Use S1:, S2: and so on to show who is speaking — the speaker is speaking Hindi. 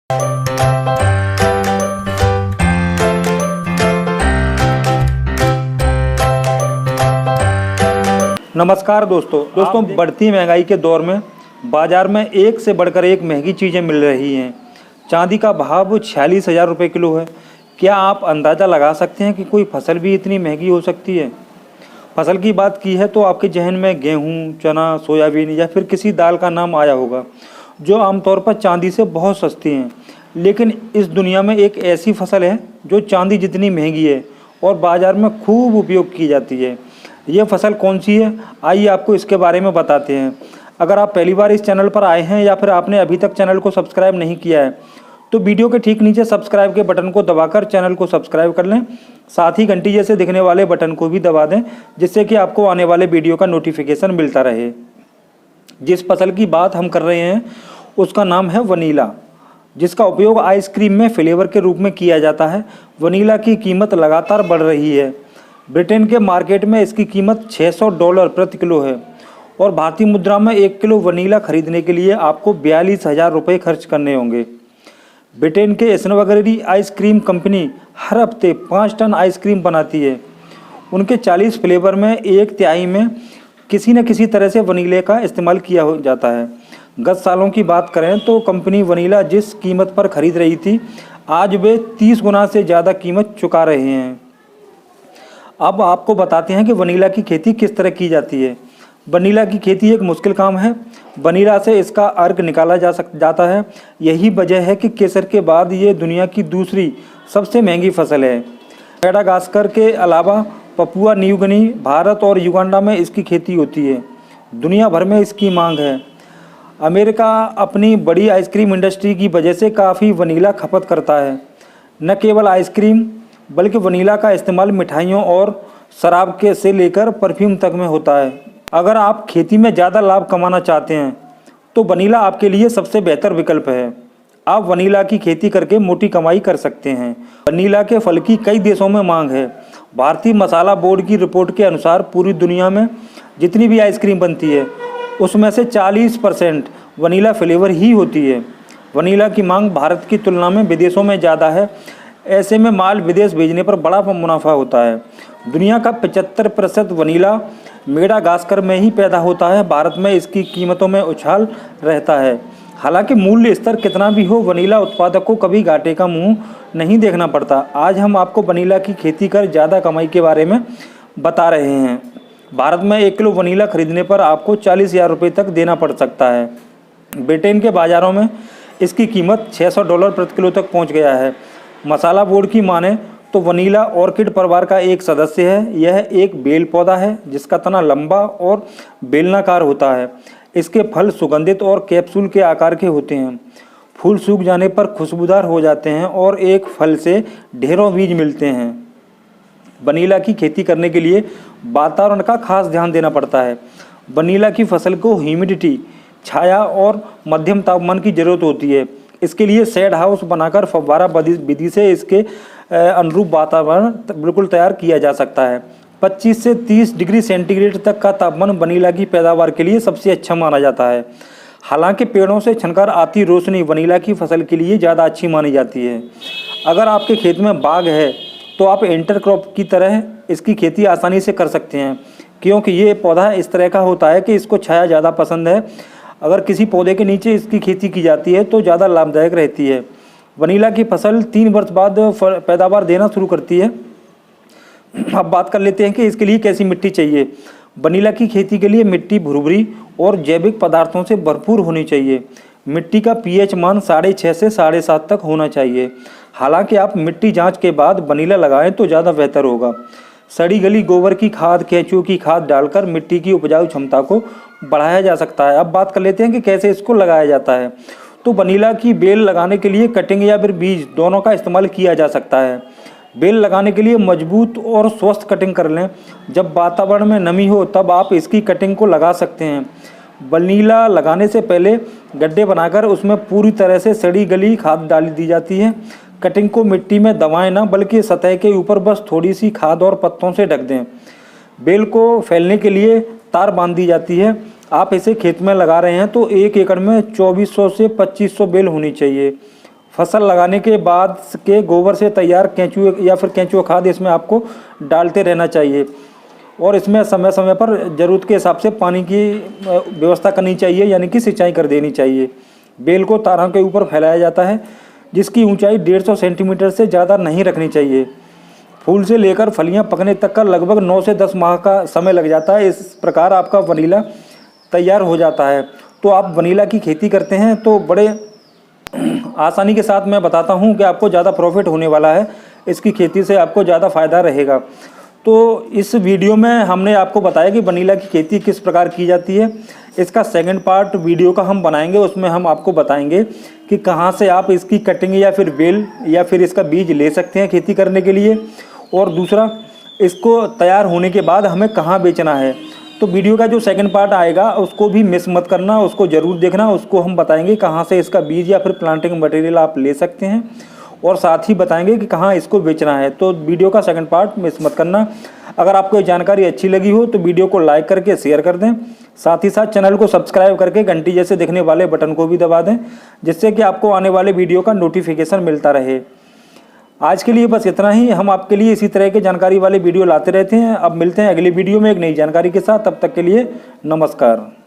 S1: नमस्कार दोस्तों, बढ़ती महंगाई के दौर में बाजार में एक से बढ़कर एक महंगी चीज़ें मिल रही हैं। चांदी का भाव 46,000 रुपये किलो है। क्या आप अंदाज़ा लगा सकते हैं कि कोई फसल भी इतनी महंगी हो सकती है? फसल की बात की है तो आपके जहन में गेहूं, चना, सोयाबीन या फिर किसी दाल का नाम आया होगा जो आमतौर पर चांदी से बहुत सस्ती हैं। लेकिन इस दुनिया में एक ऐसी फसल है जो चांदी जितनी महंगी है और बाज़ार में खूब उपयोग की जाती है। ये फसल कौन सी है, आइए आपको इसके बारे में बताते हैं। अगर आप पहली बार इस चैनल पर आए हैं या फिर आपने अभी तक चैनल को सब्सक्राइब नहीं किया है तो वीडियो के ठीक नीचे सब्सक्राइब के बटन को दबाकर चैनल को सब्सक्राइब कर लें। साथ ही घंटी जैसे दिखने वाले बटन को भी दबा दें जिससे कि आपको आने वाले वीडियो का नोटिफिकेशन मिलता रहे। जिस फसल की बात हम कर रहे हैं उसका नाम है वनीला, जिसका उपयोग आइसक्रीम में फ्लेवर के रूप में किया जाता है। वनीला की कीमत लगातार बढ़ रही है। ब्रिटेन के मार्केट में इसकी कीमत $600 प्रति किलो है और भारतीय मुद्रा में 1 किलो वनीला खरीदने के लिए आपको 42,000 रुपये खर्च करने होंगे। ब्रिटेन के स्ट्रॉबेरी आइसक्रीम कंपनी हर हफ्ते 5 टन आइसक्रीम बनाती है। उनके 40 फ्लेवर में 1/3 में किसी न किसी तरह से वनीले का इस्तेमाल किया हो जाता है। गत सालों की बात करें तो कंपनी वनीला जिस कीमत पर खरीद रही थी आज वे 30 गुना से ज़्यादा कीमत चुका रहे हैं। अब आपको बताते हैं कि वनीला की खेती किस तरह की जाती है। वनीला की खेती एक मुश्किल काम है। वनीला से इसका अर्क निकाला जाता है। यही वजह है कि केसर के बाद ये दुनिया की दूसरी सबसे महंगी फसल है। मेडागास्कर के अलावा पपुआ न्यू गिनी, भारत और युगांडा में इसकी खेती होती है। दुनिया भर में इसकी मांग है। अमेरिका अपनी बड़ी आइसक्रीम इंडस्ट्री की वजह से काफ़ी वनीला खपत करता है। न केवल आइसक्रीम बल्कि वनीला का इस्तेमाल मिठाइयों और शराब के से लेकर परफ्यूम तक में होता है। अगर आप खेती में ज़्यादा लाभ कमाना चाहते हैं तो वनीला आपके लिए सबसे बेहतर विकल्प है। आप वनीला की खेती करके मोटी कमाई कर सकते हैं। वनीला के फल की कई देशों में मांग है। भारतीय मसाला बोर्ड की रिपोर्ट के अनुसार पूरी दुनिया में जितनी भी आइसक्रीम बनती है उसमें से 40% वनीला फ्लेवर ही होती है। वनीला की मांग भारत की तुलना में विदेशों में ज़्यादा है। ऐसे में माल विदेश भेजने पर बड़ा मुनाफा होता है। दुनिया का 75% वनीला मेडागास्कर में ही पैदा होता है। भारत में इसकी कीमतों में उछाल रहता है। हालांकि मूल्य स्तर कितना भी हो, वनीला उत्पादक को कभी घाटे का मुंह नहीं देखना पड़ता। आज हम आपको वनीला की खेती कर ज़्यादा कमाई के बारे में बता रहे हैं। भारत में 1 किलो वनीला खरीदने पर आपको 40,000 रुपये तक देना पड़ सकता है। ब्रिटेन के बाज़ारों में इसकी कीमत $600 प्रति किलो तक पहुँच गया है। मसाला बोर्ड की माने तो वनीला ऑर्किड परिवार का एक सदस्य है। यह एक बेल पौधा है जिसका तना लंबा और बेलनाकार होता है। इसके फल सुगंधित और कैप्सूल के आकार के होते हैं। फूल सूख जाने पर खुशबूदार हो जाते हैं और एक फल से ढेरों बीज मिलते हैं। वनीला की खेती करने के लिए वातावरण का खास ध्यान देना पड़ता है। वनीला की फसल को ह्यूमिडिटी, छाया और मध्यम तापमान की ज़रूरत होती है। इसके लिए शेड हाउस बनाकर फव्वारा विधि से इसके अनुरूप वातावरण बिल्कुल तैयार किया जा सकता है। 25 से 30 डिग्री सेंटीग्रेड तक का तापमान वनीला की पैदावार के लिए सबसे अच्छा माना जाता है। हालांकि पेड़ों से छनकर आती रोशनी वनीला की फसल के लिए ज़्यादा अच्छी मानी जाती है। अगर आपके खेत में बाग है तो आप इंटरक्रॉप की तरह इसकी खेती आसानी से कर सकते हैं, क्योंकि ये पौधा इस तरह का होता है कि इसको छाया ज़्यादा पसंद है। अगर किसी पौधे के नीचे इसकी खेती की जाती है तो ज़्यादा लाभदायक रहती है। वनीला की फसल 3 वर्ष बाद पैदावार देना शुरू करती है। अब बात कर लेते हैं कि इसके लिए कैसी मिट्टी चाहिए। वनीला की खेती के लिए मिट्टी भुरभुरी और जैविक पदार्थों से भरपूर होनी चाहिए। मिट्टी का पीएच मान 6.5 से 7.5 तक होना चाहिए। हालांकि आप मिट्टी जांच के बाद वनीला लगाएं तो ज़्यादा बेहतर होगा। सड़ी गली गोबर की खाद, केंचुओं की खाद डालकर मिट्टी की उपजाऊ क्षमता को बढ़ाया जा सकता है। अब बात कर लेते हैं कि कैसे इसको लगाया जाता है। तो वनीला की बेल लगाने के लिए कटिंग या फिर बीज दोनों का इस्तेमाल किया जा सकता है। बेल लगाने के लिए मजबूत और स्वस्थ कटिंग कर लें। जब वातावरण में नमी हो तब आप इसकी कटिंग को लगा सकते हैं। वनीला लगाने से पहले गड्ढे बनाकर उसमें पूरी तरह से सड़ी गली खाद डाल दी जाती है। कटिंग को मिट्टी में दबाएं ना, बल्कि सतह के ऊपर बस थोड़ी सी खाद और पत्तों से ढक दें। बेल को फैलने के लिए तार बांध दी जाती है। आप इसे खेत में लगा रहे हैं तो 1 एकड़ में 2400 से 2500 बेल होनी चाहिए। फसल लगाने के बाद के गोबर से तैयार केंचुए या फिर केंचुआ खाद इसमें आपको डालते रहना चाहिए और इसमें समय समय पर ज़रूरत के हिसाब से पानी की व्यवस्था करनी चाहिए, यानी कि सिंचाई कर देनी चाहिए। बेल को तारों के ऊपर फैलाया जाता है जिसकी ऊंचाई 150 सेंटीमीटर से ज़्यादा नहीं रखनी चाहिए। फूल से लेकर फलियां पकने तक का लगभग 9 से 10 माह का समय लग जाता है। इस प्रकार आपका वनीला तैयार हो जाता है। तो आप वनीला की खेती करते हैं तो बड़े आसानी के साथ मैं बताता हूं कि आपको ज़्यादा प्रॉफिट होने वाला है, इसकी खेती से आपको ज़्यादा फ़ायदा रहेगा। तो इस वीडियो में हमने आपको बताया कि वनीला की खेती किस प्रकार की जाती है। इसका सेकंड पार्ट वीडियो का हम बनाएंगे, उसमें हम आपको बताएंगे कि कहां से आप इसकी कटिंग या फिर बेल या फिर इसका बीज ले सकते हैं खेती करने के लिए, और दूसरा इसको तैयार होने के बाद हमें कहाँ बेचना है। तो वीडियो का जो सेकंड पार्ट आएगा उसको भी मिस मत करना, उसको ज़रूर देखना। उसको हम बताएंगे कहाँ से इसका बीज या फिर प्लांटिंग मटेरियल आप ले सकते हैं और साथ ही बताएंगे कि कहाँ इसको बेचना है। तो वीडियो का सेकंड पार्ट मिस मत करना। अगर आपको ये जानकारी अच्छी लगी हो तो वीडियो को लाइक करके शेयर कर दें, साथ ही साथ चैनल को सब्सक्राइब करके घंटी जैसे दिखने वाले बटन को भी दबा दें, जिससे कि आपको आने वाले वीडियो का नोटिफिकेशन मिलता रहे। आज के लिए बस इतना ही। हम आपके लिए इसी तरह के जानकारी वाले वीडियो लाते रहते हैं। अब मिलते हैं अगली वीडियो में एक नई जानकारी के साथ। तब तक के लिए नमस्कार।